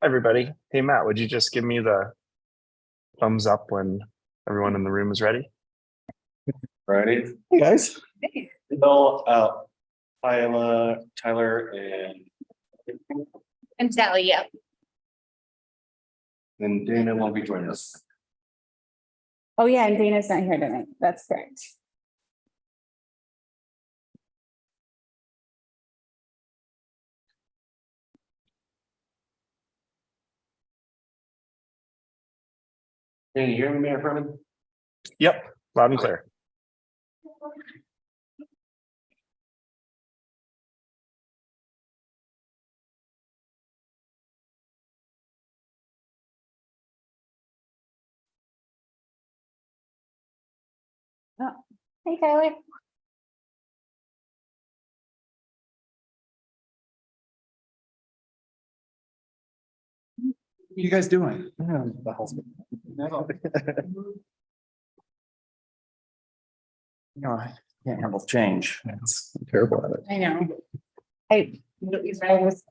Everybody. Hey, Matt, would you just give me the thumbs up when everyone in the room is ready? Ready? Hey guys. Bill, Tyler, And Sally, yeah. and Dana won't be joining us. Oh, yeah, and Dana's not here tonight. That's correct. Can you hear me, Mayor Furman? Yep, loud and clear. Oh, hey, Tyler. What are you guys doing? I can't handle change. It's terrible at it. I know. I was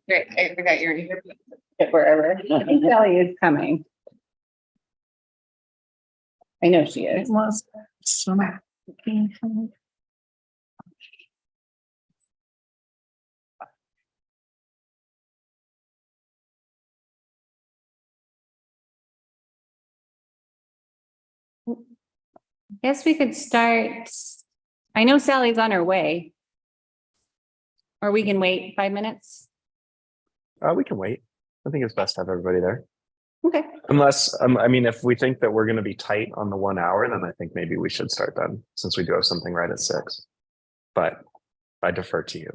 great. I forgot you're here. Wherever. I think Sally is coming. I know she is. Guess we could start. I know Sally's on her way. Or we can wait 5 minutes. We can wait. I think it's best to have everybody there. Okay. Unless, I mean, if we think that we're going to be tight on the 1 hour, then I think maybe we should start then, since we do have something right at 6. But I defer to you.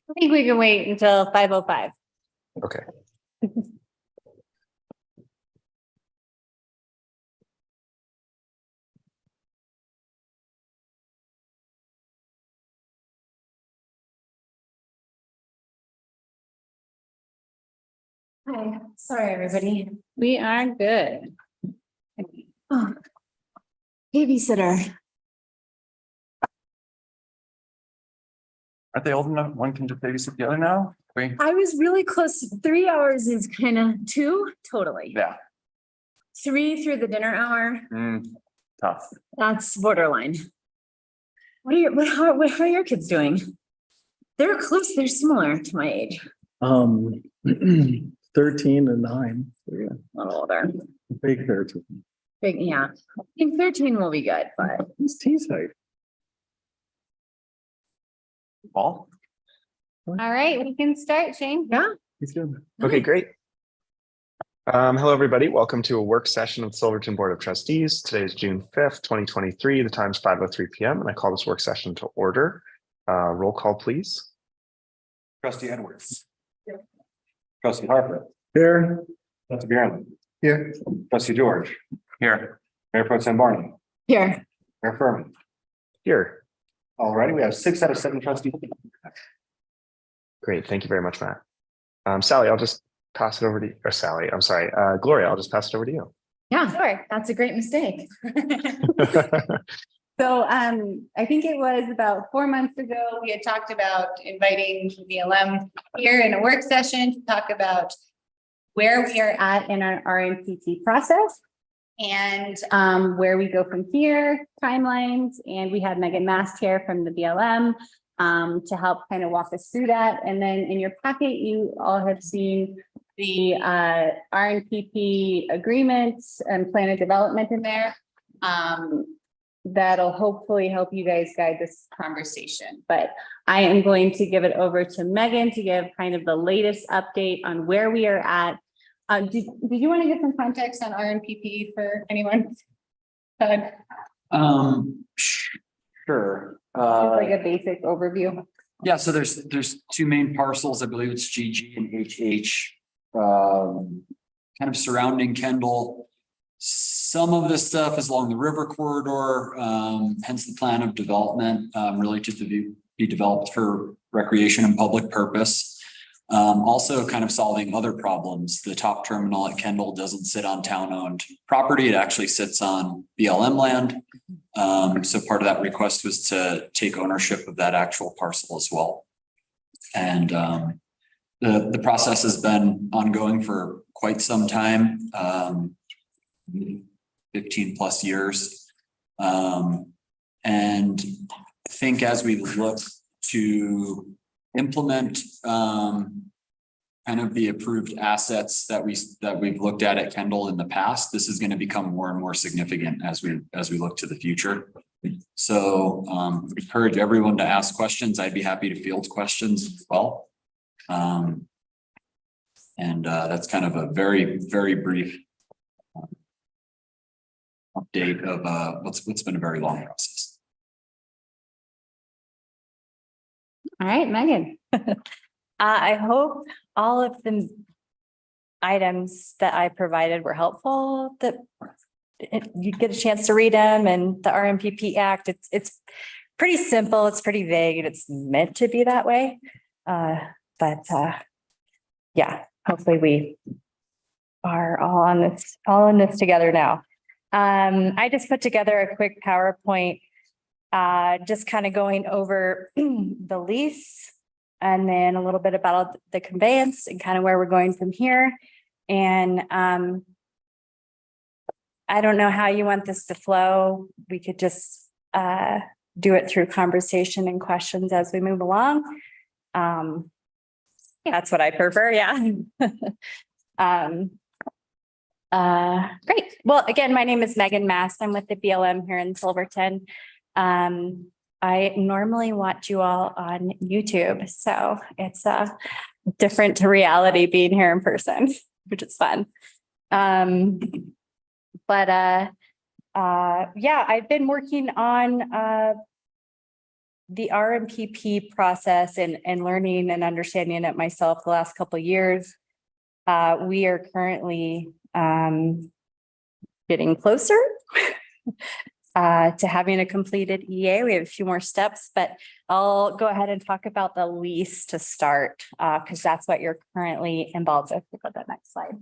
I think we can wait until 5:05. Okay. Hi, sorry, everybody. We are good. Oh, babysitter. Aren't they old enough? One can just babysit the other now? I was really close. 3 hours is kind of 2, totally. Yeah. 3 through the dinner hour. Tough. That's borderline. How are your kids doing? They're close. They're similar to my age. 13 and 9. Yeah. A little older. Big 13. Big, yeah. I think 13 will be good, but He's tease height. Paul? All right, we can start, Shane. yeah. He's good. Okay, great. Hello, everybody. Welcome to a work session of the Silverton Board of Trustees. Today is June 5th, 2023. The time's 5:03 p.m. and I call this work session to order. Roll call, please. Trustee Edwards. Trustee Harper. Here. Trustee Bjornlund. Here. Trustee George. Here. Mayor Pro Tem Barney. Here. Mayor Furman. Here. All righty, we have 6 out of 7 trustees. Great. Thank you very much, Matt. Sally, I'll just pass it over to you. Or Sally, I'm sorry. Gloria, I'll just pass it over to you. Yeah. Sure. That's a great mistake. So I think it was about 4 months ago, we had talked about inviting BLM here in a work session to talk about where we are at in our RNPT process and where we go from here, timelines, and we have Megan Mast here from the BLM to help kind of walk us through that. And then in your packet, you all have seen the RNPP agreements and plan of development in there. That'll hopefully help you guys guide this conversation. But I am going to give it over to Megan to give kind of the latest update on where we are at. Did you want to give some context on RNPP for anyone? Sure. Like a basic overview. Yeah, so there's 2 main parcels. I believe it's GG and HH, kind of surrounding Kendall. Some of this stuff is along the river corridor, hence the plan of development, really just to be developed for recreation and public purpose. Also kind of solving other problems. The top terminal at Kendall doesn't sit on town-owned property. It actually sits on BLM land. So part of that request was to take ownership of that actual parcel as well. And the process has been ongoing for quite some time, 15 plus years. And I think as we look to implement kind of the approved assets that we've looked at Kendall in the past, this is going to become more and more significant as we look to the future. So encourage everyone to ask questions. I'd be happy to field questions as well. And that's kind of a very, very brief update of what's been a very long process. All right, Megan. I hope all of the items that I provided were helpful, that you get a chance to read them, and the RMPP Act, it's pretty simple, it's pretty vague, and it's meant to be that way. But yeah, hopefully we are all in this together now. I just put together a quick PowerPoint, just kind of going over the lease and then a little bit about the conveyance and kind of where we're going from here. And I don't know how you want this to flow. We could just do it through conversation and questions as we move along. That's what I prefer. Yeah. Great. Well, again, my name is Megan Mast. I'm with the BLM here in Silverton. I normally watch you all on YouTube, so it's different to reality being here in person, which is fun. Yeah, I've been working on the RMPP process and learning and understanding it myself the last couple of years. We are currently getting closer to having a completed EA. We have a few more steps, but I'll go ahead and talk about the lease to start, because that's what you're currently involved with. Go to the next slide.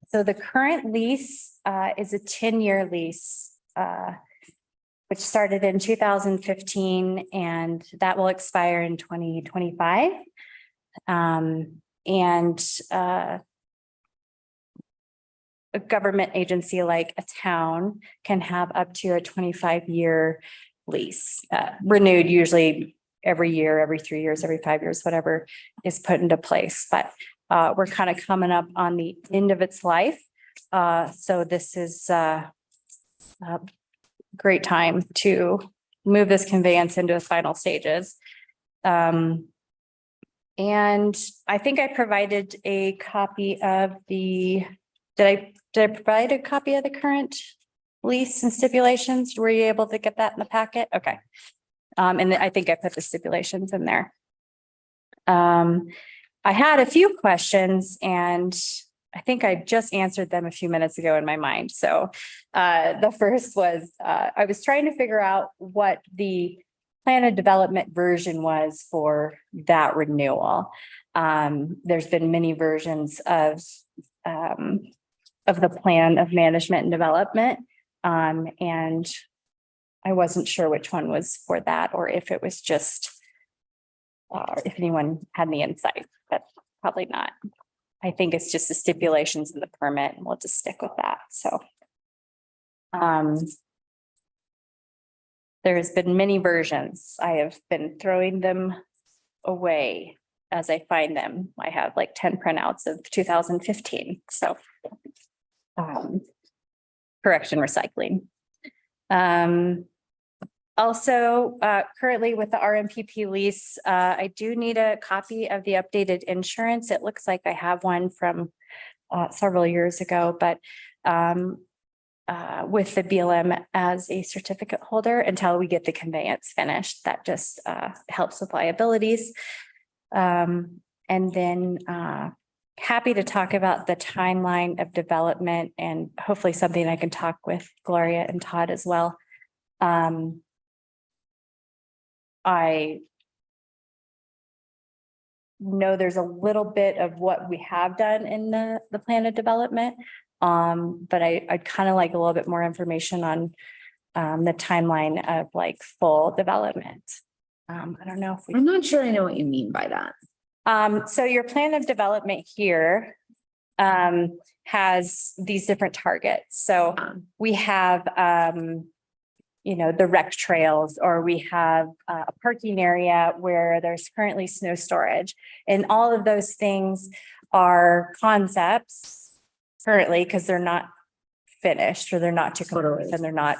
So the current lease is a 10-year lease, which started in 2015, and that will expire in 2025. A government agency like a town can have up to a 25-year lease, renewed usually every year, every 3 years, every 5 years, whatever is put into place. But we're kind of coming up on the end of its life. So this is a great time to move this conveyance into its final stages. And I think I provided a copy of the, did I provide a copy of the current lease and stipulations? Were you able to get that in the packet? Okay. And I think I put the stipulations in there. I had a few questions, and I think I just answered them a few minutes ago in my mind. So the first was, I was trying to figure out what the plan of development version was for that renewal. There's been many versions of the plan of management and development. And I wasn't sure which one was for that, or if it was just, if anyone had any insight, but probably not. I think it's just the stipulations in the permit, and we'll just stick with that. So there's been many versions. I have been throwing them away as I find them. I have like 10 printouts of 2015. So correction, recycling. Also, currently with the RMPP lease, I do need a copy of the updated insurance. It looks like I have one from several years ago, but with the BLM as a certificate holder until we get the conveyance finished, that just helps with liabilities. And then happy to talk about the timeline of development, and hopefully something I can talk with Gloria and Todd as well. I know there's a little bit of what we have done in the plan of development, but I'd kind of like a little bit more information on the timeline of like full development. I don't know if we. I'm not sure I know what you mean by that. So your plan of development here has these different targets. So we have, the rec trails, or we have a parking area where there's currently snow storage. And all of those things are concepts currently because they're not finished, or they're not to complete, and they're not.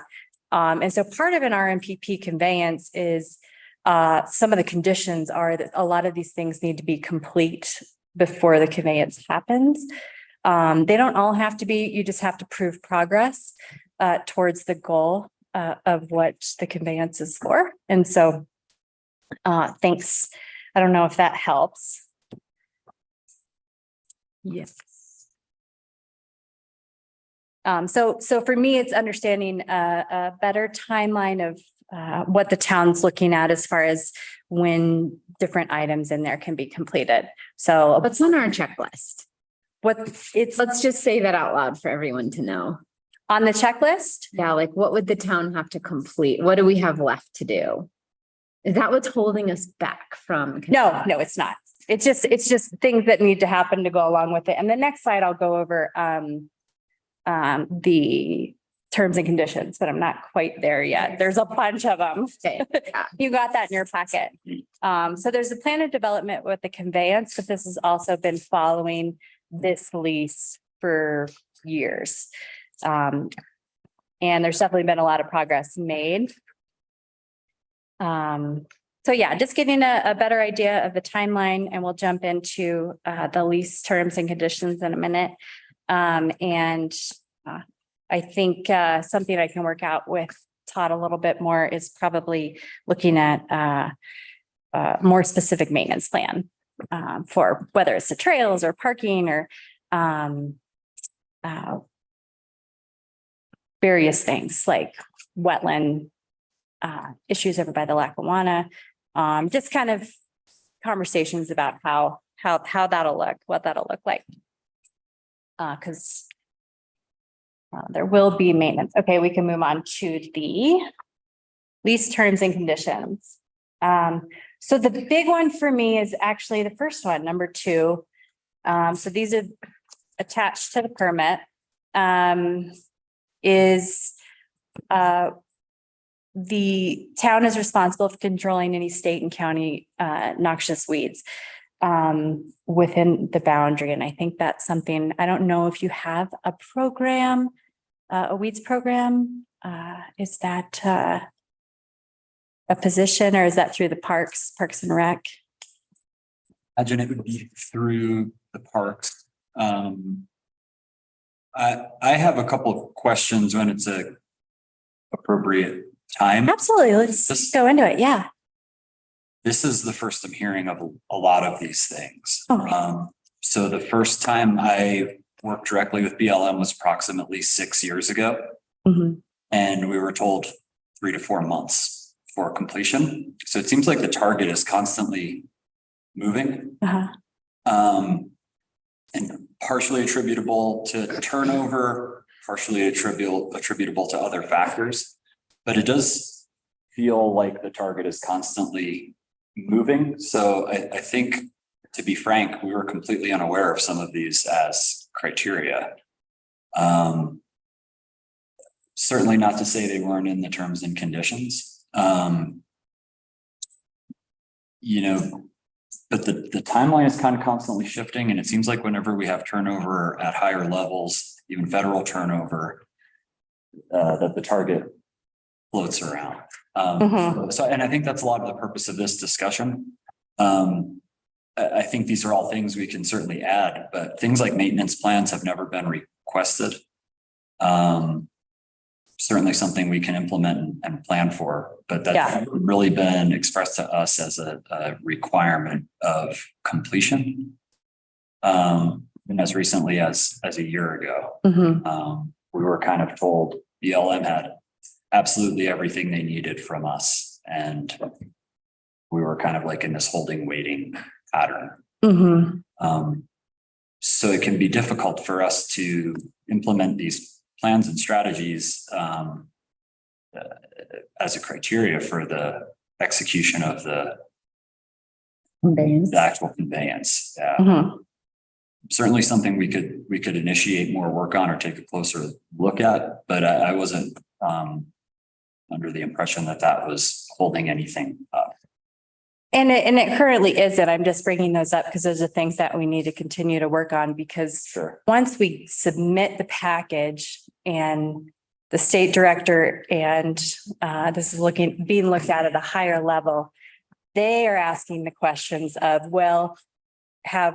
And so part of an RMPP conveyance is some of the conditions are that a lot of these things need to be complete before the conveyance happens. They don't all have to be, you just have to prove progress towards the goal of what the conveyance is for. And so thanks. I don't know if that helps. Yes. So for me, it's understanding a better timeline of what the town's looking at as far as when different items in there can be completed. So What's on our checklist? let's Let's just say that out loud for everyone to know. on the checklist. Yeah, like what would the town have to complete? What do we have left to do? Is that what's holding us back from? No, it's not. It's just things that need to happen to go along with it. And the next slide, I'll go over the terms and conditions, but I'm not quite there yet. There's a bunch of them. Okay, yeah. You got that in your packet. So there's a plan of development with the conveyance, but this has also been following this lease for years. And there's definitely been a lot of progress made. So yeah, just getting a better idea of the timeline, and we'll jump into the lease terms and conditions in a minute. I think something I can work out with Todd a little bit more is probably looking at more specific maintenance plan for whether it's the trails or parking or various things like wetland issues over by the Lackawanna. Just kind of conversations about how that'll look, what that'll look like. Because there will be maintenance. Okay, we can move on to the lease terms and conditions. So the big one for me is actually the first one, number 2. So these are attached to the permit. The town is responsible for controlling any state and county noxious weeds within the boundary. And I think that's something, I don't know if you have a program, a weeds program. Is that a position, or is that through the Parks and Rec? Imagine it would be through the parks. I have a couple of questions when it's a appropriate time. Absolutely. Let's This- go into it. Yeah. This is the first I'm hearing of a lot of these things. Oh. So the first time I worked directly with BLM was approximately 6 years ago. Mhm. And we were told 3 to 4 months for completion. So it seems like the target is constantly moving. Uh-huh. And partially attributable to turnover, partially attributable to other factors. But it does feel like the target is constantly moving. So I think, to be frank, we were completely unaware of some of these as criteria. Certainly not to say they weren't in the terms and conditions. But the timeline is kind of constantly shifting, and it seems like whenever we have turnover at higher levels, even federal turnover, that the target floats around. So, and I think that's a lot of the purpose of this discussion. I think these are all things we can certainly add, but things like maintenance plans have never been requested. Certainly something we can implement and plan for, but that's Yeah. really been expressed to us as a requirement of completion. And as recently as a year ago, Mhm. we were kind of told BLM had absolutely everything they needed from us. And we were kind of like in this holding, waiting pattern. Mhm. So it can be difficult for us to implement these plans and strategies as a criteria for the execution of the Conveyance. actual conveyance. Yeah. Mhm. Certainly something we could initiate more work on or take a closer look at, but I wasn't under the impression that that was holding anything up. And it currently isn't. I'm just bringing those up because those are things that we need to continue to work on because Sure. once we submit the package and the state director and this is being looked at a higher level, they are asking the questions of, well, has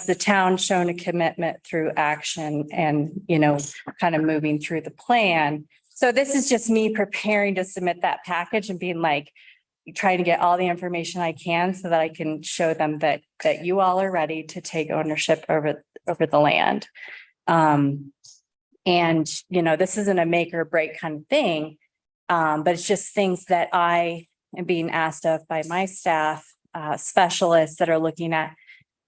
the town shown a commitment through action and, you know, kind of moving through the plan? So this is just me preparing to submit that package and being like, trying to get all the information I can so that I can show them that you all are ready to take ownership over the land. And, you know, this isn't a make or break kind of thing, but it's just things that I am being asked of by my staff, specialists that are looking at,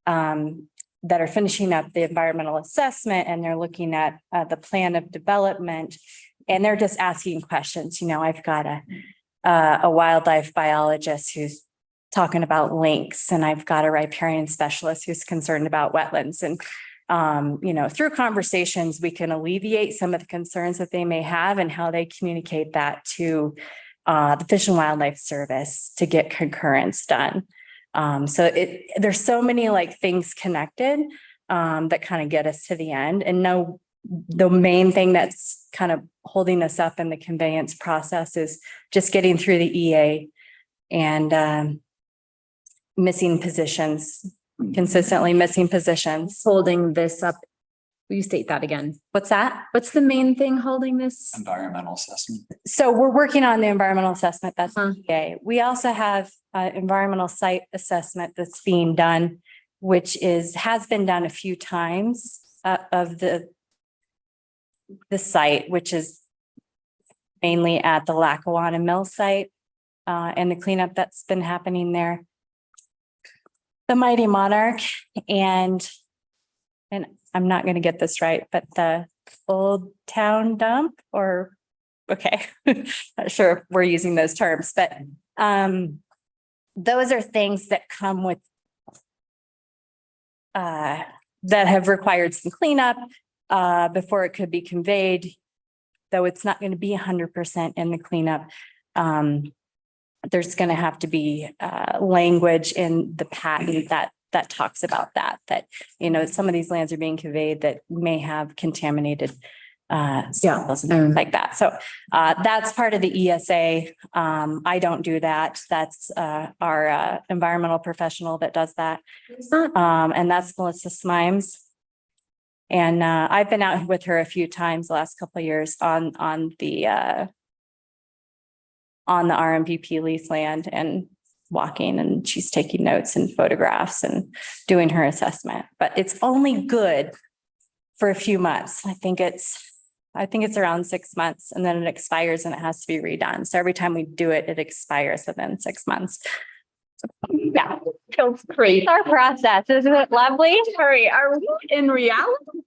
that are finishing up the environmental assessment and they're looking at the plan of development and they're just asking questions. You know, I've got a wildlife biologist who's talking about lynx and I've got a riparian specialist who's concerned about wetlands. And, you know, through conversations, we can alleviate some of the concerns that they may have and how they communicate that to the Fish and Wildlife Service to get concurrence done. So there's so many like things connected that kind of get us to the end. And no, the main thing that's kind of holding us up in the conveyance process is just getting through the EA and missing positions, consistently missing positions. Holding this up. Will you state that again? What's that? What's the main thing holding this? Environmental assessment. So we're working on the environmental assessment. That's Huh. EA. We also have environmental site assessment that's being done, which has been done a few times of the site, which is mainly at the Lackawanna Mill site and the cleanup that's been happening there. The Mighty Monarch and I'm not going to get this right, but the Old Town Dump okay, not sure if we're using those terms, but those are things that come with that have required some cleanup before it could be conveyed, though it's not going to be 100% in the cleanup. There's going to have to be language in the patent that talks about that, you know, some of these lands are being conveyed that may have contaminated soils and things like that. So that's part of the ESA. I don't do that. That's our environmental professional that does that. And that's Melissa Smimes. And I've been out with her a few times the last couple of years on the RMPP lease land and walking, and she's taking notes and photographs and doing her assessment. But it's only good for a few months. I think it's around 6 months, and then it expires and it has to be redone. So every time we do it, it expires within 6 months. Yeah, Feels great. our process. Isn't it lovely? Sorry, are we in reality?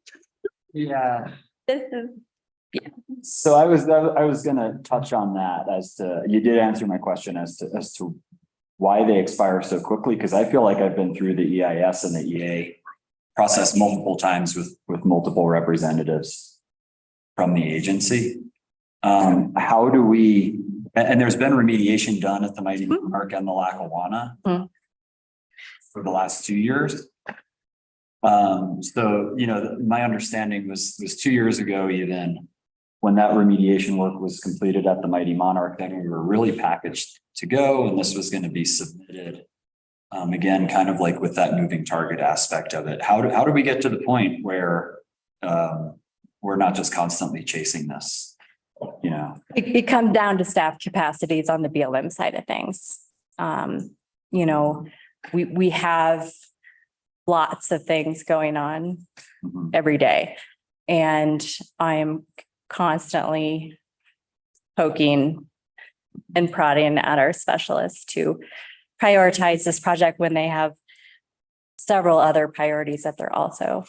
Yeah. This is So I was gonna touch on that as to, you did answer my question as to why they expire so quickly, because I feel like I've been through the EIS and the EA Process multiple times with multiple representatives from the agency. How do we, and there's been remediation done at the Mighty Monarch and the Lackawanna for the last 2 years. So, you know, my understanding was 2 years ago, even when that remediation work was completed at the Mighty Monarch, then we were really packaged to go, and this was going to be submitted. Again, kind of like with that moving target aspect of it. How do we get to the point where we're not just constantly chasing this? You know, it comes down to staff capacities on the BLM side of things. You know, we have lots of things going on every day, and I am constantly poking and prodding at our specialists to prioritize this project when they have several other priorities that they're also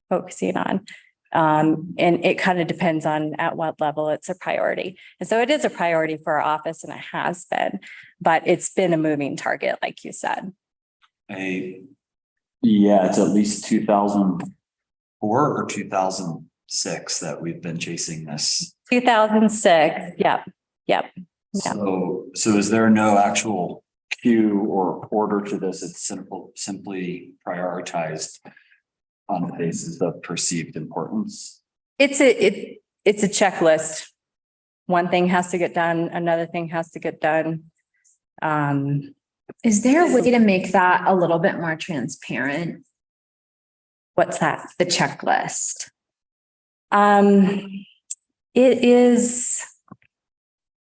focusing on. And it kind of depends on at what level it's a priority. And so it is a priority for our office and it has been, but it's been a moving target, like you said. Yeah, it's at least 2004 or 2006 that we've been chasing this. 2006. Yep. Yeah. So is there no actual queue or order to this? It's simply prioritized on the basis of perceived importance. It's a checklist. One thing has to get done, another thing has to get done. Is there a way to make that a little bit more transparent? What's that? The checklist. It is,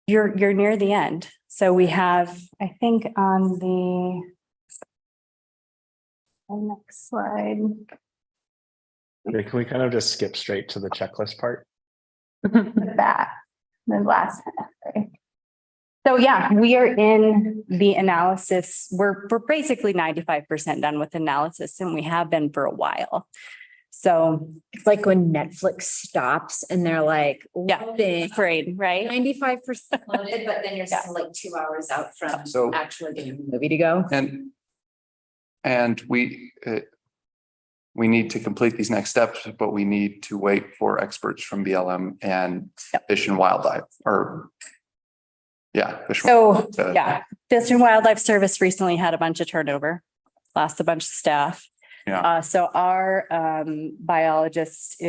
you're near the end. So we have, I think on the next slide. Okay, can we kind of just skip straight to the checklist part? That, the last. Sorry. So yeah, we are in the analysis. We're basically 95% done with analysis and we have been for a while. So It's like when Netflix stops and they're like, yeah, loading, afraid, right? 95% loaded, but then you're Yeah. still like 2 hours out from So- actually getting the movie to go. And we need to complete these next steps, but we need to wait for experts from BLM and Fish and Wildlife or. Yeah. So, yeah, Fish and Wildlife Service recently had a bunch of turnover, lost a bunch of staff. Yeah. So our biologist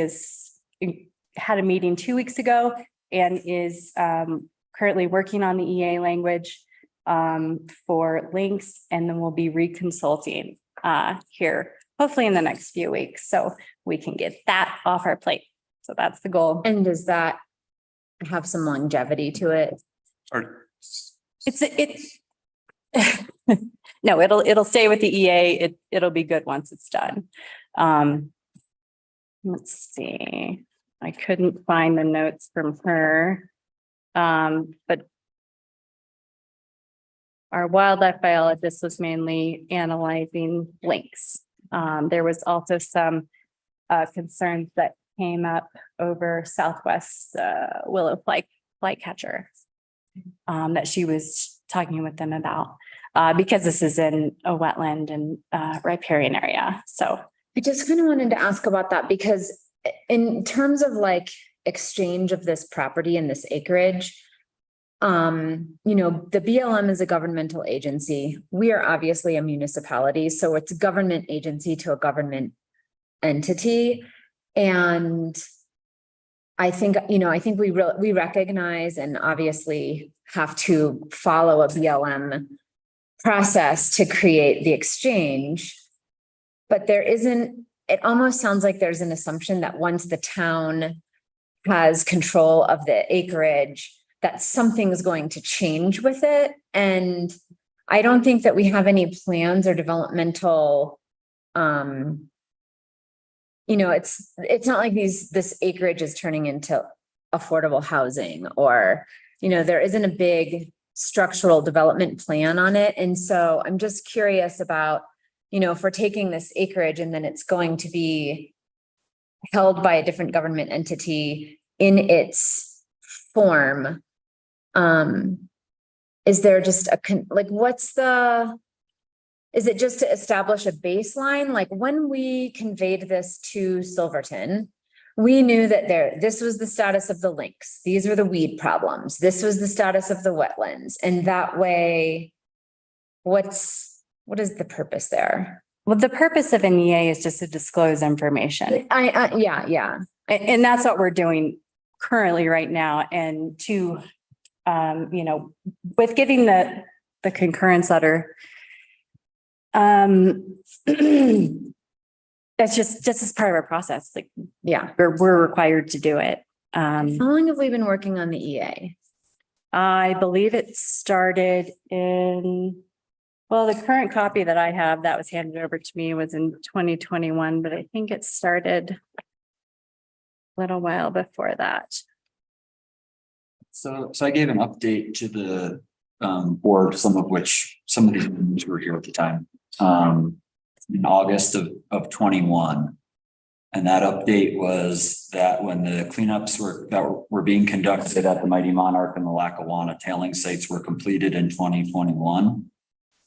had a meeting 2 weeks ago and is currently working on the EA language for links, and then we'll be reconsulting here, hopefully in the next few weeks, so we can get that off our plate. So that's the goal. And does that have some longevity to it? Or No, it'll stay with the EA. It'll be good once it's done. Let's see. I couldn't find the notes from her. But our wildlife biologist was mainly analyzing links. There was also some concerns that came up over Southwest willow flycatcher that she was talking with them about because this is in a wetland and riparian area. So I just kind of wanted to ask about that because in terms of like exchange of this property and this acreage, the BLM is a governmental agency. We are obviously a municipality, so it's a government agency to a government entity. And I think we recognize and obviously have to follow a BLM process to create the exchange. But it almost sounds like there's an assumption that once the town has control of the acreage, that something's going to change with it. And I don't think that we have any plans or developmental, it's not like this acreage is turning into affordable housing or, there isn't a big structural development plan on it. And so I'm just curious about, if we're taking this acreage and then it's going to be held by a different government entity in its form, is there just is it just to establish a baseline? Like when we conveyed this to Silverton, we knew that this was the status of the links. These were the weed problems. This was the status of the wetlands. And that way, what is the purpose there? well, the purpose of an EA is just to disclose information. Yeah. And that's what we're doing currently right now. And to, with getting the concurrence letter, that's just as part of our process. Like, Yeah. we're required to do it. How long have we been working on the EA? I believe it started the current copy that I have that was handed over to me was in 2021, but I think it started a little while before that. So I gave an update to the board, some of these members were here at the time. In August of 21. And that update was that when the cleanups were being conducted at the Mighty Monarch and the Lackawanna tailing sites were completed in 2021,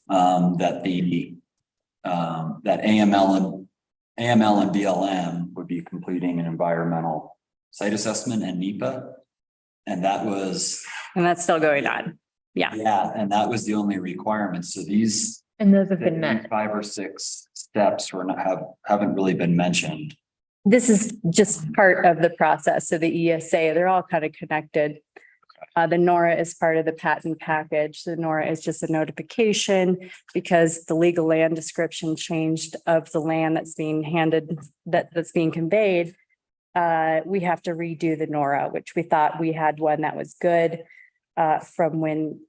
that AML and BLM Would be completing an environmental. site assessment and NEPA. And that was, And that's still going on. yeah, and that was the only requirement. So these And those have been met. 5 or 6 steps haven't really been mentioned. This is just part of the process. So the ESA, they're all kind of connected. The NORA is part of the patent package. The NORA is just a notification because the legal land description changed of the land that's being handed, that's being conveyed. We have to redo the NORA, which we thought we had one that was good from when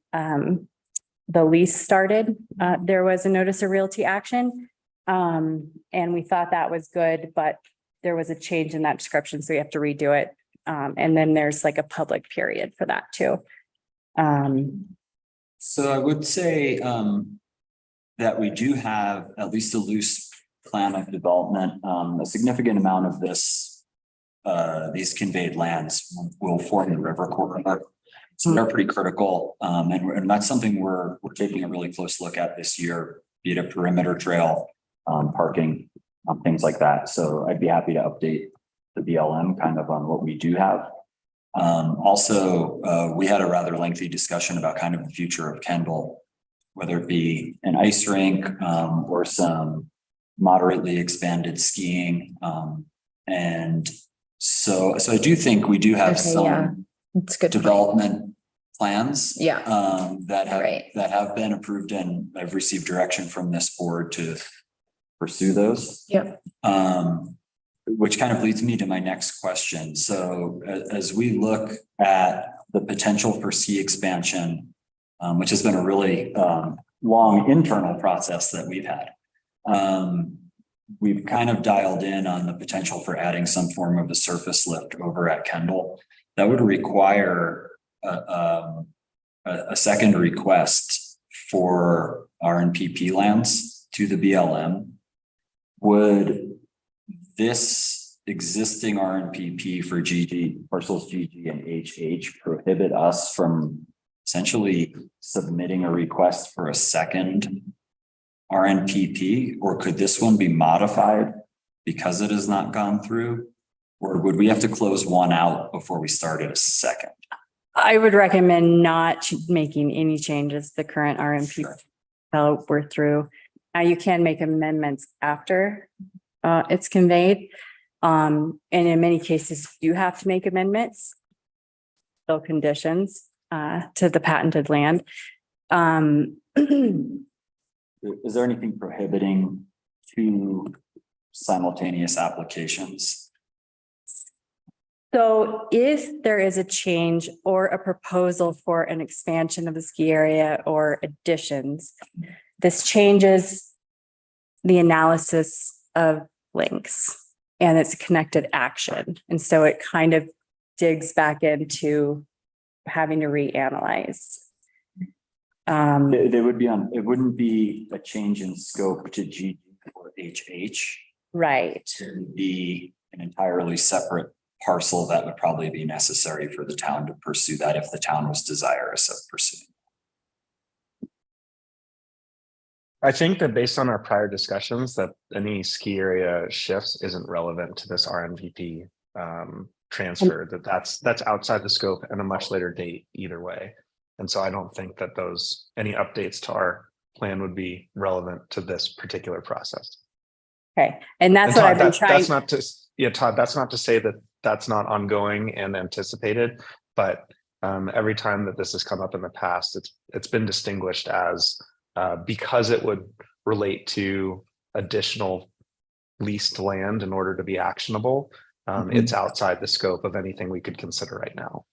the lease started. There was a notice of realty action. And we thought that was good, but there was a change in that description, so we have to redo it. And then there's like a public period for that too. So I would say that we do have at least a loose Plan of development, a significant amount of this, these conveyed lands will form the river corridor. So they're pretty critical. And that's something we're taking a really close look at this year, be it a perimeter trail, parking, things like that. So I'd be happy to update the BLM kind of on what we do have. Also, we had a rather lengthy discussion about kind of the future of Kendall, whether it be an ice rink or some moderately expanded skiing. And so I do think we do have some It's good. development plans. Yeah. That Right. have been approved, and I've received direction from this board to Pursue those. Yep. which kind of leads me to my next question. So as we look at the potential for ski expansion, which has been a really long internal process that we've had, we've kind of dialed in on the potential for adding some form of a surface lift over at Kendall. That would require a second request for RNPP lands to the BLM. Would this existing RNPP for GG, parcels GG and HH prohibit us from essentially submitting a request for a second RNPP? Or could this one be modified because it has not gone through? Or would we have to close one out before we started a second? I would recommend not making any changes to the current RMP. Sure. We're through. Now you can make amendments after it's conveyed. And in many cases, you have to make amendments. Still conditions to the patented land. Is there anything prohibiting Two simultaneous applications. So if there is a change or a proposal for an expansion of the ski area or additions, this changes the analysis of links and it's a connected action. And so it kind of digs back into having to reanalyze. They would be on, it wouldn't be a change in scope to G Or HH. Right. It would be an entirely separate parcel that would probably be necessary for the town to pursue that if the town was desirous of pursuing. I think that based on our prior discussions, that any ski area shifts isn't relevant to this RNVP transfer, that's outside the scope and a much later date either way. And so I don't think that any updates to our plan would be relevant to this particular process. Okay. And that's And what Todd, I've been trying. That's not to, Todd, that's not to say that that's not ongoing and anticipated, but every time that this has come up in the past, it's been distinguished as because it would relate to additional leased land in order to be actionable. It's outside the scope of anything we could consider right now.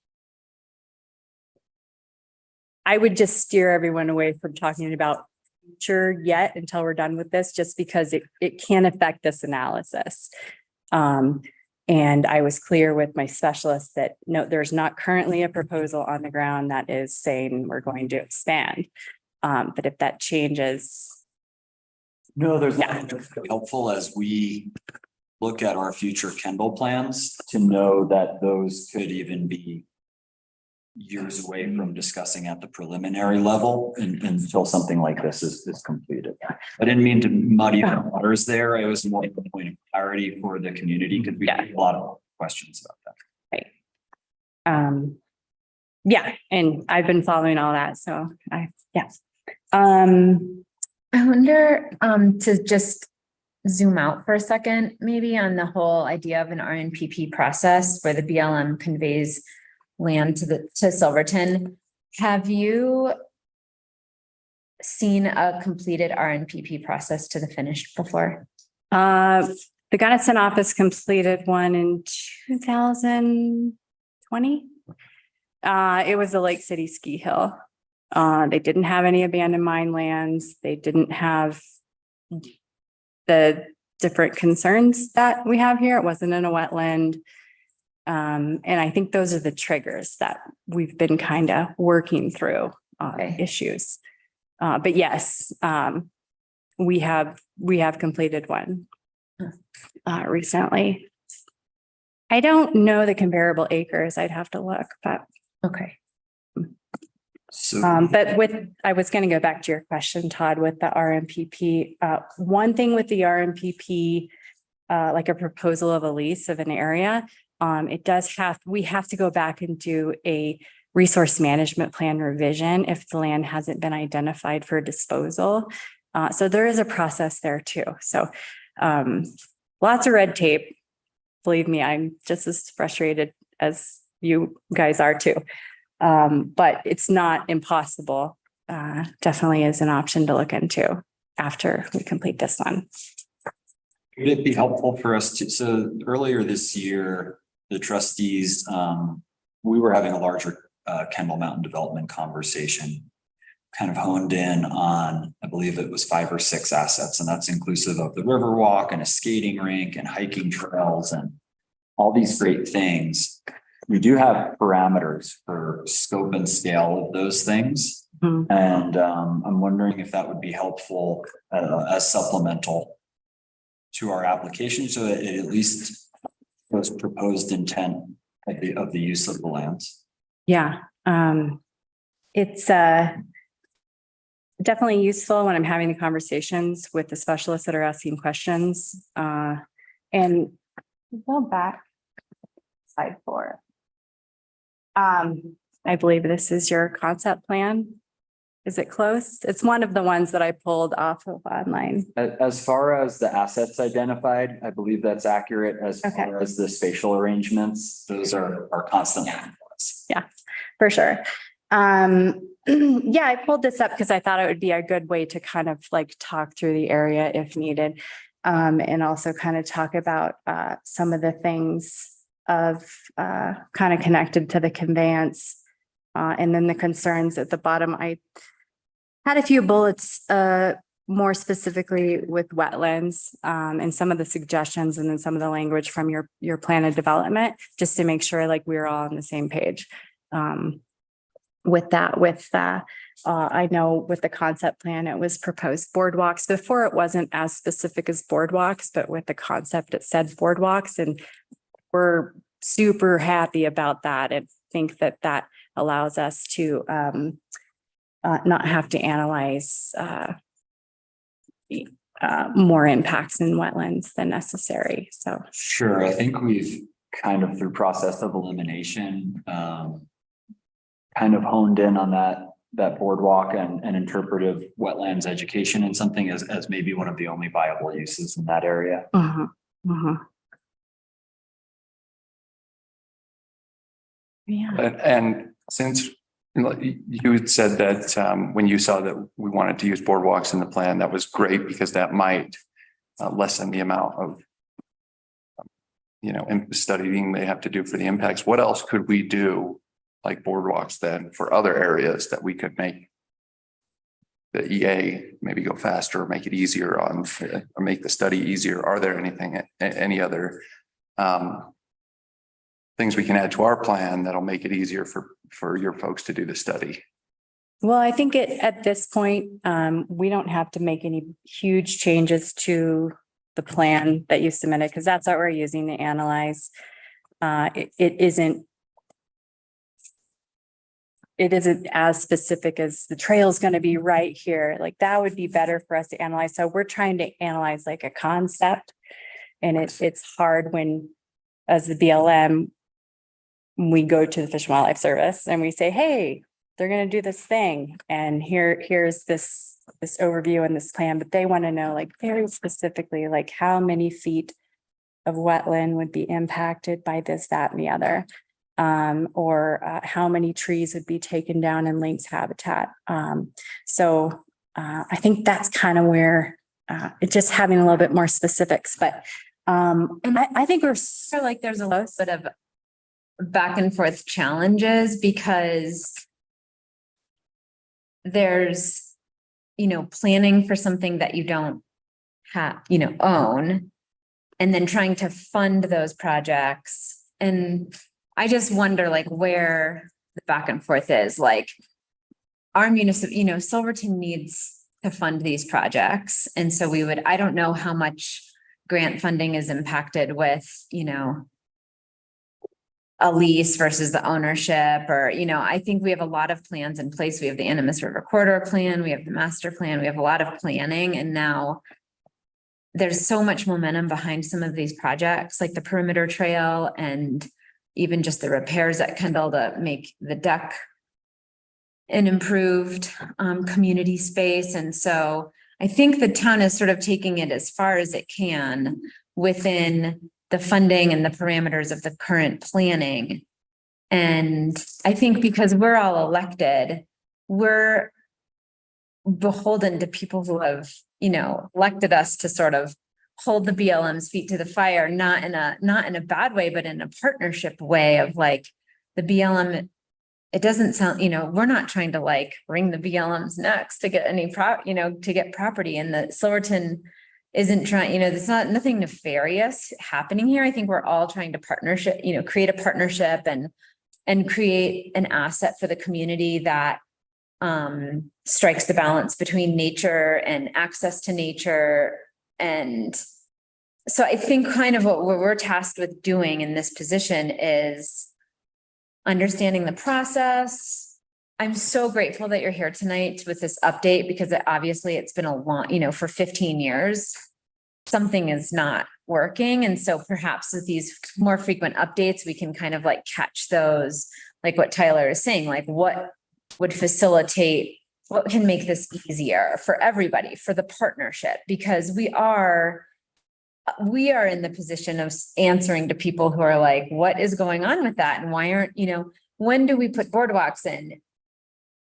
I would just steer everyone away from talking about future yet until we're done with this, just because it can affect this analysis. And I was clear with my specialist that no, there's not currently a proposal on the ground that is saying we're going to expand. But if that changes. No, there's helpful as we look at our future Kendall plans. to know that those could even be years away from discussing at the preliminary level until something like this is completed. I didn't mean to muddy the waters there. I was more the point of clarity for the community because we had a lot of questions about that. Yeah, and I've been following all that, so yes. I wonder, to just zoom out for a second, maybe on the whole idea of an RNPP process where the BLM conveys land to Silverton. Have you seen a completed RNPP process to the finish before? The Gunnison office completed one in 2020. It was the Lake City Ski Hill. They didn't have any abandoned mine lands. They didn't have the different concerns that we have here. It wasn't in a wetland. And I think those are the triggers that we've been kind of working through issues. But yes, we have completed one recently. I don't know the comparable acres. I'd have to look, but Okay. So but I was going to go back to your question, Todd, with the RMPP. One thing with the RMPP, like a proposal of a lease of an area, we have to go back and do a resource management plan revision if the land hasn't been identified for disposal. So there is a process there too. So lots of red tape. Believe me, I'm just as frustrated as you guys are too. But it's not impossible. Definitely is an option to look into after we complete this one. would it be helpful for us to, so earlier this year, the trustees, we were having a larger Kendall Mountain development conversation, kind of honed in on, I believe it was 5 or 6 assets, and that's inclusive of the Riverwalk and a skating rink and hiking trails and all these great things. We do have parameters for scope and scale of those things. Mhm. And I'm wondering if that would be helpful as supplemental to our application, so that it at least was proposed intent of the use of the lands. Yeah, it's definitely useful when I'm having the conversations with the specialists that are asking questions. And go back, slide 4. I believe this is your concept plan. Is it close? It's one of the ones that I pulled off of online. As far as the assets identified, I believe that's accurate. As Okay. far as the spatial arrangements, those are constantly. Yeah, for sure. Yeah, I pulled this up because I thought it would be a good way to kind of like talk through the area if needed. And also kind of talk about some of the things of kind of connected to the conveyance. And then the concerns at the bottom. I had a few bullets more specifically with wetlands and some of the suggestions and then some of the language from your plan of development, just to make sure like we're all on the same page. With that, I know with the concept plan, it was proposed boardwalks. Before it wasn't as specific as boardwalks, but with the concept, it said boardwalks, and we're super happy about that and think that that allows us to not have to analyze more impacts in wetlands than necessary. So Sure, I think we've kind of through process of elimination, kind of honed in on that boardwalk and interpretive wetlands education and something as maybe one of the only viable uses in that area. Yeah. And since you had said that when you saw that we wanted to use boardwalks in the plan, that was great because that might lessen the amount of studying they have to do for the impacts. What else could we do like boardwalks then for other areas that we could make the EA maybe go faster or make it easier or make the study easier? Are there any other things we can add to our plan that'll make it easier for your folks to do the study? Well, I think at this point, we don't have to make any huge changes to the plan that you submitted, because that's what we're using to analyze. It isn't as specific as the trail is going to be right here. Like that would be better for us to analyze. So we're trying to analyze like a concept. And it's hard when, as the BLM, we go to the Fish and Wildlife Service and we say, hey, they're going to do this thing. And here's this overview and this plan, but they want to know like very specifically, like how many feet of wetland would be impacted by this, that, and the other. Or how many trees would be taken down in lynx habitat. So I think that's kind of where it's just having a little bit more specifics, but and I think we're so like there's a lot of back and forth challenges because there's, planning for something that you don't have, own, and then trying to fund those projects. And I just wonder like where the back and forth is, like our municipal, Silverton needs to fund these projects. And so I don't know how much grant funding is impacted with, a lease versus the ownership, or, I think we have a lot of plans in place. We have the Animas River Corridor plan, we have the master plan, we have a lot of planning, and now there's so much momentum behind some of these projects, like the perimeter trail and even just the repairs at Kendall to make the deck an improved community space. And so I think the town is sort of taking it as far as it can within the funding and the parameters of the current planning. And I think because we're all elected, we're beholden to people who have, elected us to sort of hold the BLM's feet to the fire, not in a bad way, but in a partnership way of like the BLM. It doesn't sound, we're not trying to like wring the BLM's necks to get any to get property, and the Silverton isn't trying, there's nothing nefarious happening here. I think we're all trying to create a partnership and create an asset for the community that strikes the balance between nature and access to nature. And so I think kind of what we're tasked with doing in this position is understanding the process. I'm so grateful that you're here tonight with this update, because obviously it's been a long, for 15 years, something is not working. And so perhaps with these more frequent updates, we can kind of like catch those, like what Tyler is saying, like what would facilitate, what can make this easier for everybody, for the partnership, because we are in the position of answering to people who are like, what is going on with that? And why aren't, when do we put boardwalks in?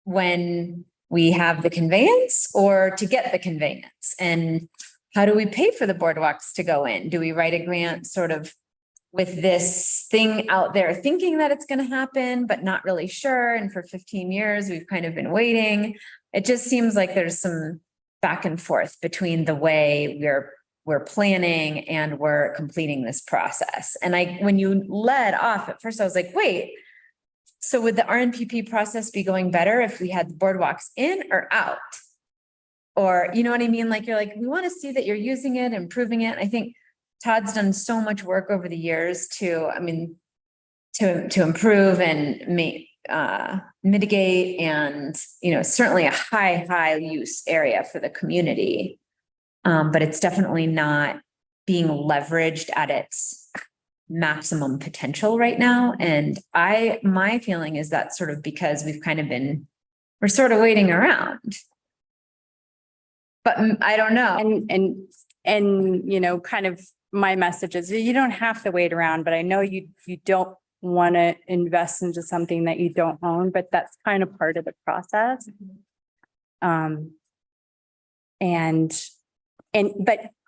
When we have the conveyance or to get the conveyance? And how do we pay for the boardwalks to go in? Do we write a grant sort of with this thing out there thinking that it's going to happen, but not really sure? And for 15 years, we've kind of been waiting. It just seems like there's some back and forth between the way we're planning and we're completing this process. And when you led off at first, I was like, wait, so would the RNPP process be going better if we had the boardwalks in or out? Or, you know what I mean? Like, you're like, we want to see that you're using it, improving it. I think Todd's done so much work over the years to improve and mitigate, and, certainly a high use area for the community. But it's definitely not being leveraged at its maximum potential right now. And my feeling is that sort of because we're sort of waiting around. But I don't know. And kind of my message is you don't have to wait around, but I know you don't want to invest into something that you don't own, but that's kind of part of the process.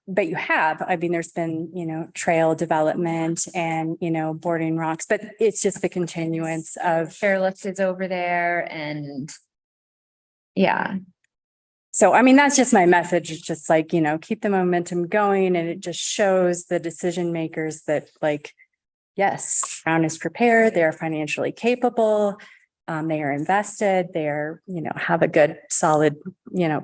But you have, there's been, trail development and, boarding rocks, but it's just the continuance of. Chairlift is over there, and yeah. So, that's just my message. It's just like, keep the momentum going, and it just shows the decision makers that like, yes, Crown is prepared, they're financially capable, they are invested, they're, have a good, solid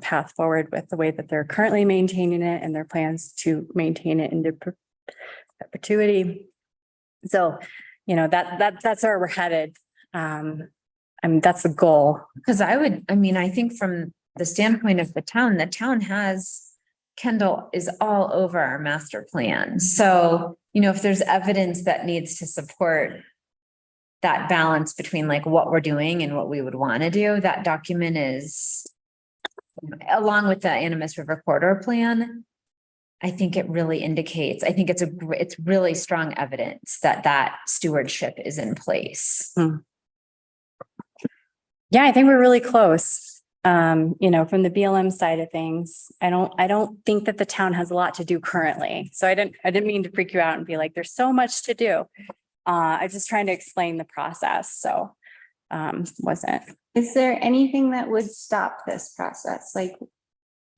path forward with the way that they're currently maintaining it and their plans to maintain it into perpetuity. So, that's where we're headed. That's the goal. Because I think from the standpoint of the town has, Kendall is all over our master plan. So, if there's evidence that needs to support that balance between like what we're doing and what we would want to do, that document is, along with the Animas River Corridor Plan, I think it really indicates, I think it's really strong evidence that stewardship is in place. Yeah, I think we're really close. From the BLM side of things, I don't think that the town has a lot to do currently. So I didn't mean to freak you out and be like, there's so much to do. I'm just trying to explain the process. So, wasn't. Is there anything that would stop this process? Like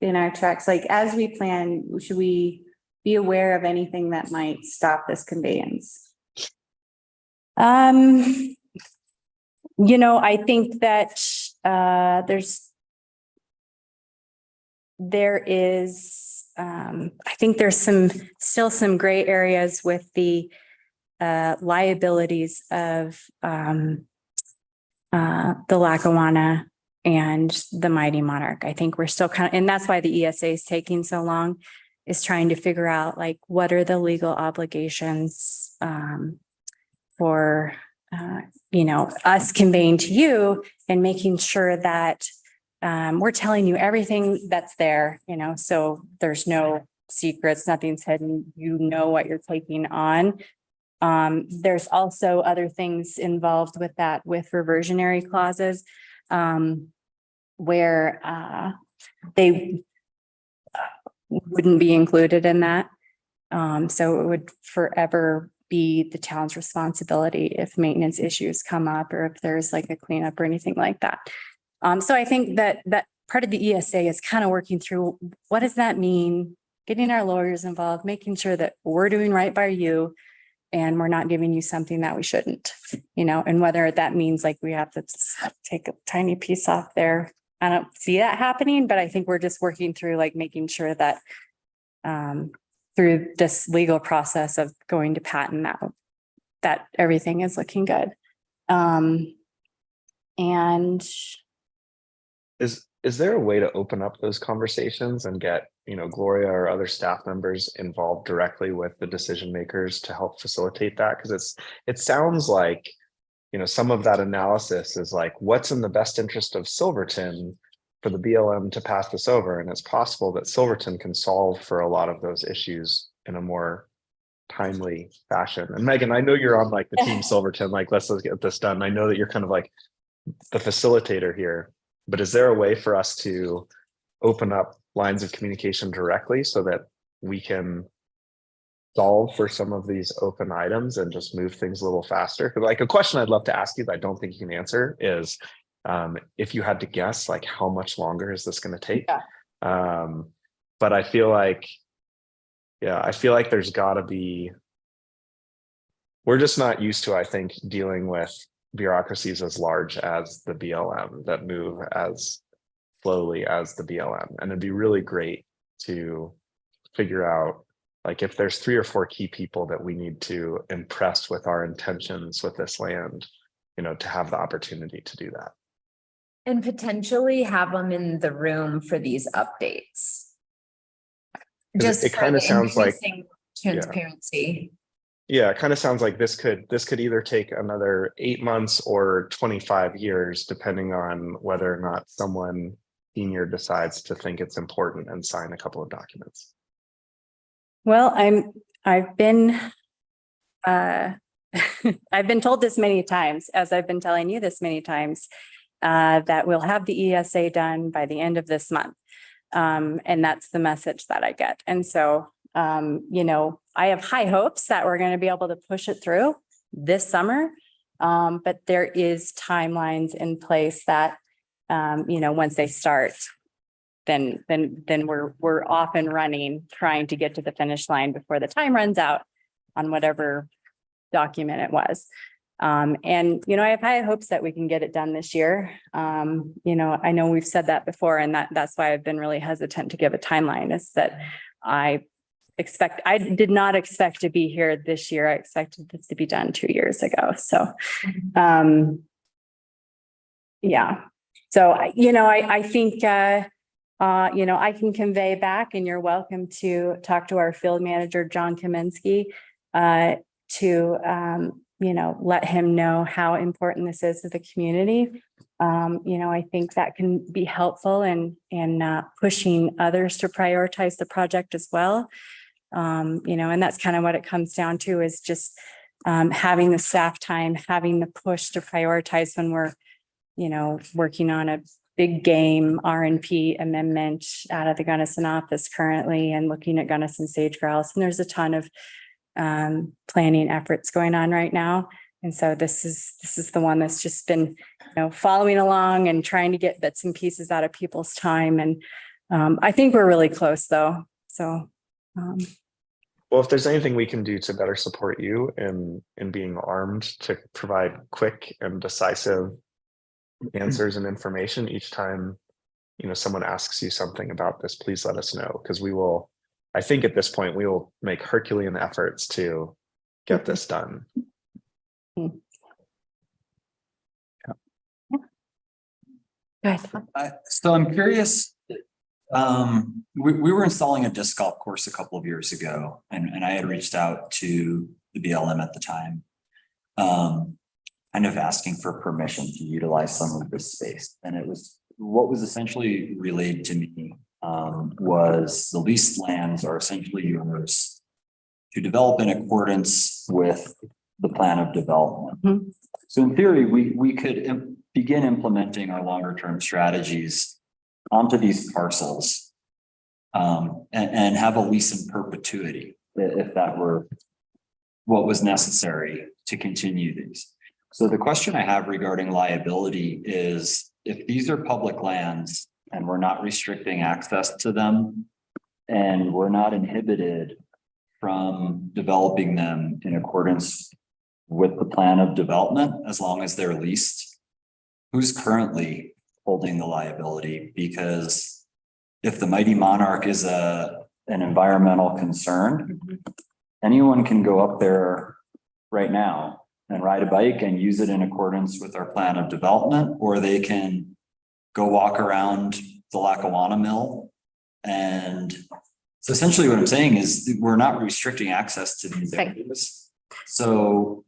in our tracks, like as we plan, should we be aware of anything that might stop this conveyance? I think that I think there's still some gray areas with the liabilities of the Lackawanna and the Mighty Monarch. I think we're still and that's why the ESA is taking so long, is trying to figure out like what are the legal obligations for us conveying to you and making sure that we're telling you everything that's there, so there's no secrets, nothing's hidden, what you're taking on. There's also other things involved with that, with reversionary clauses, where they wouldn't be included in that. So it would forever be the town's responsibility if maintenance issues come up or if there's like a cleanup or anything like that. So I think that part of the ESA is kind of working through what does that mean, getting our lawyers involved, making sure that we're doing right by you and we're not giving you something that we shouldn't, and whether that means like we have to take a tiny piece off there. I don't see that happening, but I think we're just working through like making sure that through this legal process of going to patent that everything is looking good. And is there a way to open up those conversations and get, Gloria or other staff members involved directly with the decision makers to help facilitate that? Because it sounds like, some of that analysis is like, what's in the best interest of Silverton for the BLM to pass this over? And it's possible that Silverton can solve for a lot of those issues in a more timely fashion. And Megan, I know you're on like the team Silverton, like let's get this done. I know that you're kind of like the facilitator here, but is there a way for us to open up lines of communication directly so that we can solve for some of these open items and just move things a little faster? Like a question I'd love to ask you that I don't think you can answer is, if you had to guess, like how much longer is this going to take? Yeah. But I feel like there's gotta be, we're just not used to, I think, dealing with bureaucracies as large as the BLM that move as slowly as the BLM. And it'd be really great to figure out, like, if there's 3 or 4 key people that we need to impress with our intentions with this land, to have the opportunity to do that. And potentially have them in the room for these updates. Just it kind of sounds like transparency. Yeah, it kind of sounds like this could either take another 8 months or 25 years, depending on whether or not someone senior decides to think it's important and sign a couple of documents. Well, I've been I've been told this many times, as I've been telling you this many times, that we'll have the ESA done by the end of this month. And that's the message that I get. And so, I have high hopes that we're going to be able to push it through this summer. But there is timelines in place that, once they start, then we're off and running, trying to get to the finish line before the time runs out on whatever document it was. And, you know, I have high hopes that we can get it done this year. You know, I know we've said that before, and that's why I've been really hesitant to give a timeline, is that I did not expect to be here this year. I expected this to be done 2 years ago. So, yeah. So, you know, I think, you know, I can convey back, and you're welcome to talk to our field manager, John Kaminsky, to, you know, let him know how important this is to the community. You know, I think that can be helpful in pushing others to prioritize the project as well. You know, and that's kind of what it comes down to, is just having the staff time, having the push to prioritize when we're, you know, working on a big game RNP amendment out of the Gunnison office currently, and looking at Gunnison sage grouse. And there's a ton of planning efforts going on right now. And so this is the one that's just been, you know, following along and trying to get bits and pieces out of people's time. And I think we're really close though. So Well, if there's anything we can do to better support you in being armed to provide quick and decisive answers and information each time, you know, someone asks you something about this, please let us know, because we will, I think at this point, we will make Herculean efforts to get this done. good. So I'm curious, we were installing a disc golf course a couple of years ago, and I had reached out to the BLM at the time, kind of asking for permission to utilize some of this space. And it was, what was essentially relayed to me was the leased lands are essentially yours to develop in accordance with the plan of development. Mhm. So in theory, we could begin implementing our longer term strategies onto these parcels and have a lease in perpetuity if that were what was necessary to continue these. So the question I have regarding liability is, if these are public lands and we're not restricting access to them, and we're not inhibited from developing them in accordance with the plan of development, as long as they're leased, who's currently holding the liability? Because if the Mighty Monarch is an environmental concern, anyone can go up there right now and ride a bike and use it in accordance with our plan of development, or they can go walk around the Lackawanna Mill. And so essentially what I'm saying is we're not restricting access to these areas. So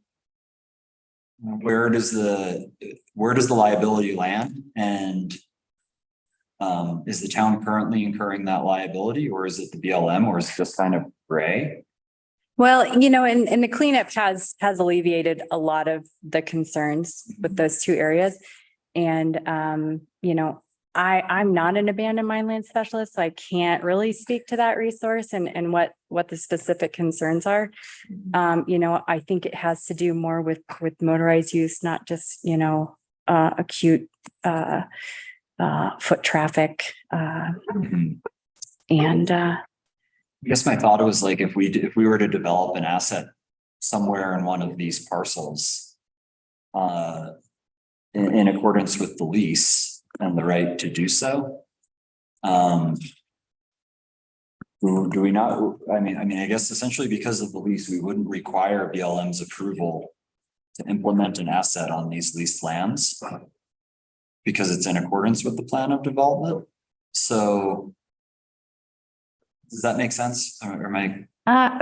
where does the liability land? And is the town currently incurring that liability, or is it the BLM, or is it just kind of gray? Well, you know, and the cleanup has alleviated a lot of the concerns with those two areas. And, you know, I'm not an abandoned mine land specialist, so I can't really speak to that resource and what the specific concerns are. You know, I think it has to do more with motorized use, not just, you know, acute foot traffic. And I guess my thought was, like, if we were to develop an asset somewhere in one of these parcels, in accordance with the lease and the right to do so, do we not? I mean, I guess essentially because of the lease, we wouldn't require BLM's approval to implement an asset on these leased lands because it's in accordance with the plan of development. So does that make sense? Or am I?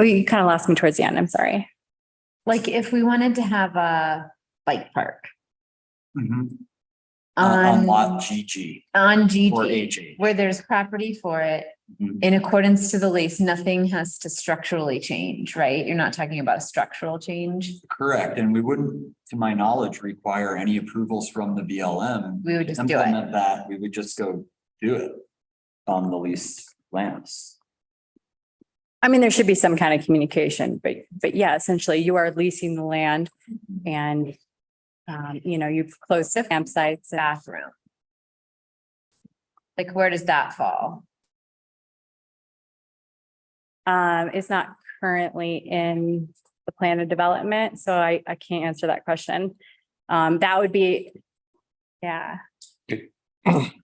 you kind of lost me towards the end. I'm sorry. Like if we wanted to have a bike park On on lot GG on or GG, HA. where there's property for it, Mhm. in accordance to the lease, nothing has to structurally change, right? You're not talking about a structural change. Correct. And we wouldn't, to my knowledge, require any approvals from the BLM. We would just do it. Implement that, we would just go do it on the leased lands. I mean, there should be some kind of communication, but yeah, essentially you are leasing the land and, you know, you've closed the campsites, Bathroom. Like, where does that fall? it's not currently in the plan of development, so I can't answer that question. That would be, yeah.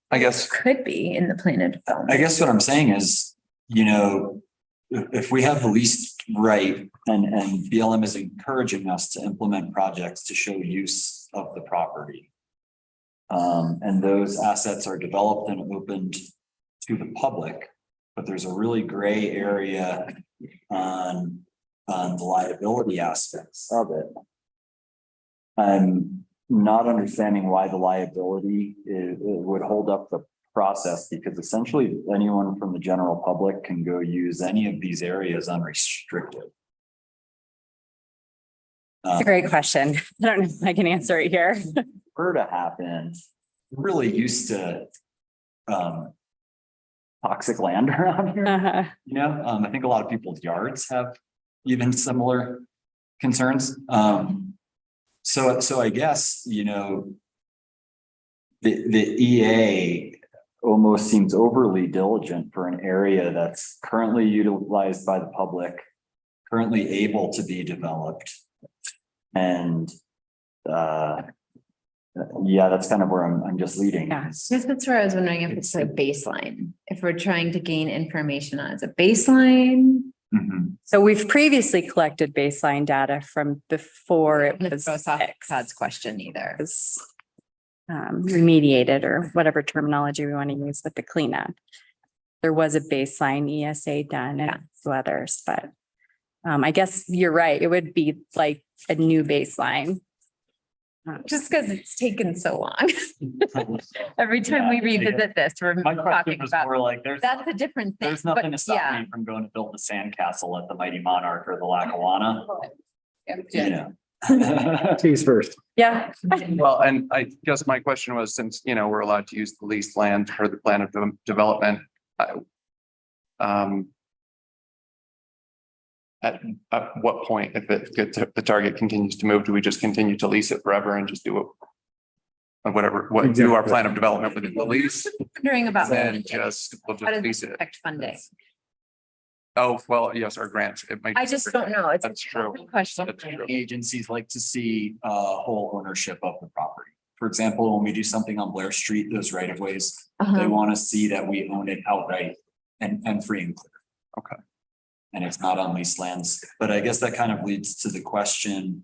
I guess, Could be in the plan of development. I guess what I'm saying is, you know, if we have the lease right and BLM is encouraging us to implement projects to show use of the property. And those assets are developed and opened to the public, but there's a really gray area on the liability aspects of it. I'm not understanding why the liability it would hold up the process, because essentially anyone from the general public can go use any of these areas unrestricted. It's a great question. I don't know if I can answer it here. Were to happen, we're really used to toxic land around here. You know, I think a lot of people's yards have even similar concerns. So I guess, you know, the EA almost seems overly diligent for an area that's currently utilized by the public, currently able to be developed. And yeah, that's kind of where I'm just leading. Yeah, that's where I was wondering if it's a baseline, if we're trying to gain information on, it's a baseline. Mhm. So we've previously collected baseline data from before it was fixed. Todd's question either. Was remediated, or whatever terminology we want to use with the cleanup. There was a baseline ESA done and some others, but I guess you're right. It would be like a new baseline. Just because it's taken so long. Every time we revisit this, we're My question talking was about, more like, that's a different thing. there's nothing but to stop yeah. me from going to build a sandcastle at the Mighty Monarch or the Lackawanna, you know. Please first. Yeah. well, and I guess my question was, since, you know, we're allowed to use the leased land for the plan of development. At what point, if the target continues to move, do we just continue to lease it forever and just do it? Do our plan of development within the lease? Wondering about. Then How we'll does just lease it it. affect funding? Oh, well, yes, our grants. It might. I just don't know. It's. That's true. a Question. That's true. Agencies like to see whole ownership of the property. For example, when we do something on Blair Street, those right of ways, they Uh-huh. want to see that we own it outright and free and clear. Okay. And it's not on leased lands, but I guess that kind of leads to the question.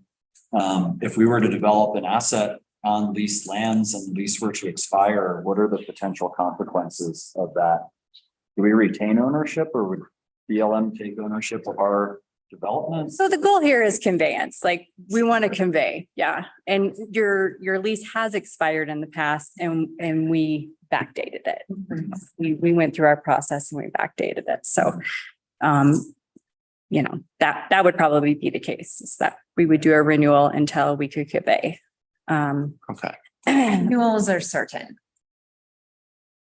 If we were to develop an asset on leased lands and the lease were to expire, what are the potential consequences of that? Do we retain ownership, or would BLM take ownership of our development? So the goal here is conveyance, like we want to convey, yeah. And your lease has expired in the past and we backdated it. We went through our process and we backdated it. So, you know, that would probably be the case, is that we would do a renewal until we could convey. Okay. Renewals are certain.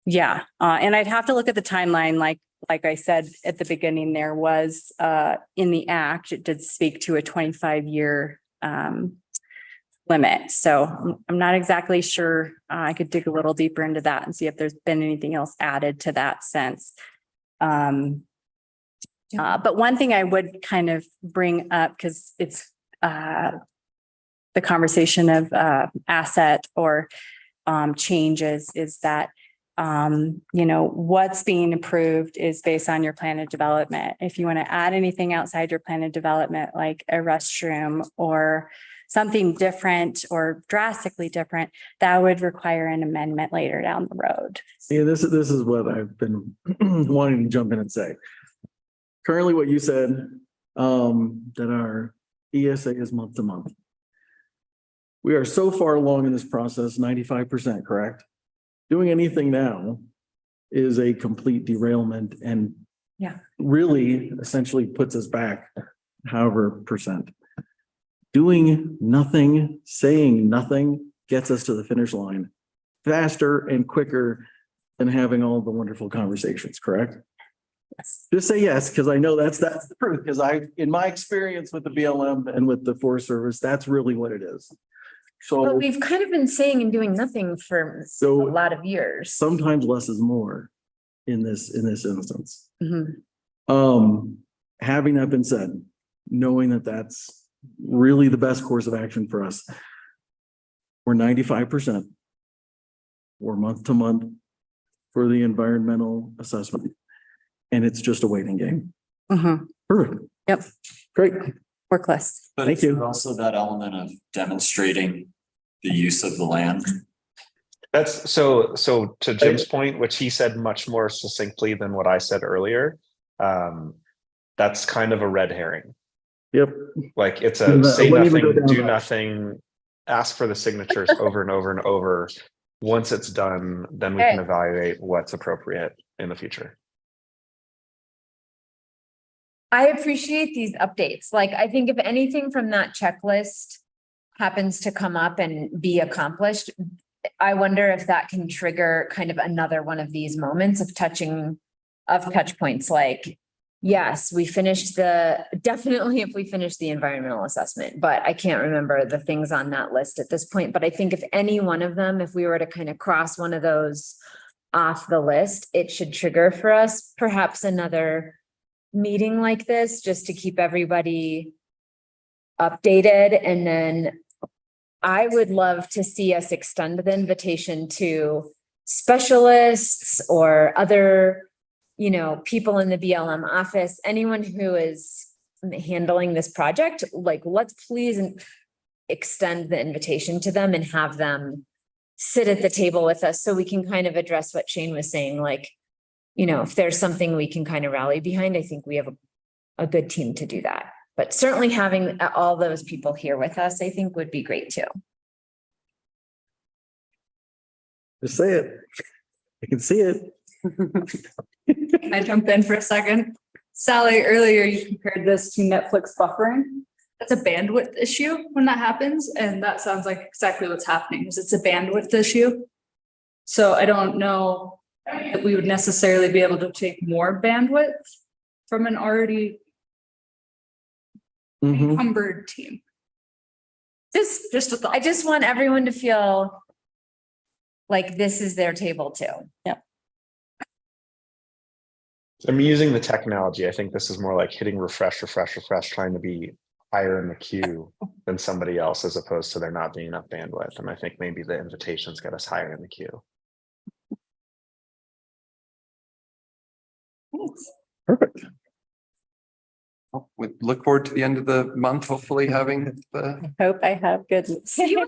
Yeah, and I'd have to look at the timeline, like I said at the beginning, there was in the act, it did speak to a 25-year limit. So I'm not exactly sure. I could dig a little deeper into that and see if there's been anything else added to that sense. But one thing I would kind of bring up, because it's the conversation of asset or changes, is that you know, what's being approved is based on your plan of development. If you want to add anything outside your plan of development, like a restroom or something different or drastically different, that would require an amendment later down the road. Yeah, this is what I've been wanting to jump in and say. Currently, what you said, that our ESA is month to month. We are so far along in this process, 95%, correct? Doing anything now is a complete derailment and really essentially puts us back however percent. Doing nothing, saying nothing gets us to the finish line faster and quicker than having all the wonderful conversations, correct? Yes. Just say yes, because I know that's the truth, because in my experience with the BLM and with the Forest Service, that's really what it is. But So we've kind of been saying and doing nothing for a lot of years. sometimes less is more in this instance. Mhm. Having that been said, knowing that that's really the best course of action for us. We're 95%. We're month to month for the environmental assessment. And it's just a waiting game. Perfect. Yep. Great. Work list. But Thank is there you. also that element of demonstrating the use of the land. That's so to Jim's point, which he said much more succinctly than what I said earlier. That's kind of a red herring. Yep. Like it's Yeah, a I say wouldn't even go nothing, down do that. nothing, ask for the signatures over and over and over. Once it's done, then we can evaluate what's appropriate in the future. I appreciate these updates. Like, I think if anything from that checklist happens to come up and be accomplished, I wonder if that can trigger kind of another one of these moments of touch points. Like, yes, we finished definitely if we finished the environmental assessment, but I can't remember the things on that list at this point. But I think if any one of them, if we were to kind of cross one of those off the list, it should trigger for us perhaps another meeting like this, just to keep everybody updated. And then I would love to see us extend the invitation to specialists or other, people in the BLM office, anyone who is handling this project. Like, let's please extend the invitation to them and have them sit at the table with us so we can kind of address what Shane was saying. Like, if there's something we can kind of rally behind, I think we have a good team to do that. But certainly having all those people here with us, I think would be great too. Just say it. I can see it. I jump in for a second. Sally, earlier you compared this to Netflix buffering. That's a bandwidth issue when that happens. And that sounds like exactly what's happening is it's a bandwidth issue. So I don't know that we would necessarily be able to take more bandwidth from an already encumbered team. Just a thought. I just want everyone to feel like this is their table too. I'm using the technology. I think this is more like hitting refresh, trying to be higher in the queue than somebody else, as opposed to there not being enough bandwidth. And I think maybe the invitations get us higher in the queue. Perfect. We look forward to the end of the month, hopefully having the. Hope I have good. Really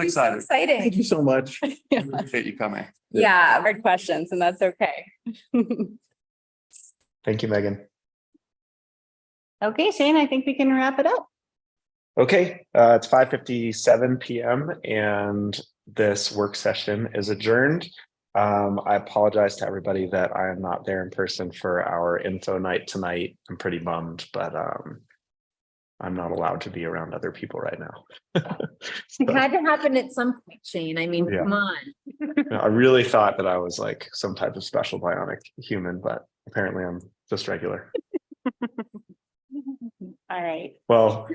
excited. Exciting. Thank you so much. Appreciate you coming. Yeah. Hard questions, and that's okay. Thank you, Megan. Okay, Shane, I think we can wrap it up. Okay, it's 5:57 p.m. and this work session is adjourned. I apologize to everybody that I am not there in person for our info night tonight. I'm pretty bummed, but I'm not allowed to be around other people right now. It had to happen at some point, Shane. I mean, Yeah. come on. I really thought that I was like some type of special bionic human, but apparently I'm just regular. All right. Well,